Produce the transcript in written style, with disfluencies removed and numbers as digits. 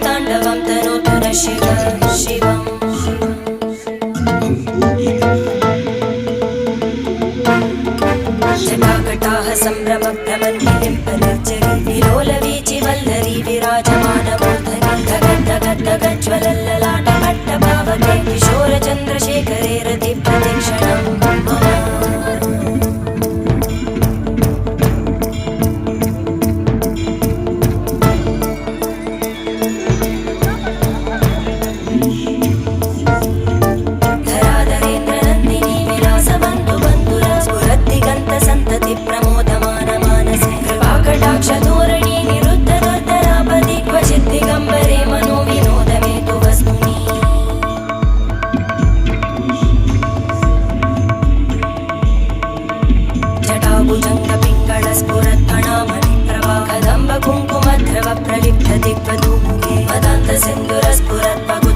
ताण्डवं तनोतु न शिव शिवम् जटाकटाः सम्भ्रमभ्रमन्निलिम्पनिर्जरी विलोलवीचि वल्लरी विराजमानमूर्धनि धगद्धगद्धगज्ज्वलल्ललाटपट्टभावके किशोरचन्द्रशेखरे रतिप्रतिक्षणम् धराधरेन्द्रनन्दिनी विलासबन्धुबन्धुरा स्फुरद्दिगन्तसन्तति प्रमोदमान मानसे कृपाकटाक्षधोरणी निरुद्धदुर्धरापदि क्वचित् दिगम्बरे मनोविनोदमेतु वस्तुनि जटाभुजङ्गपिङ्गळस्फुरत्फणामणिप्रभा कदम्बकुङ्कुमद्रव प्रलिप्त दिग्वधूमुखे मदान्तसिन्धुरस्फुरत्पक्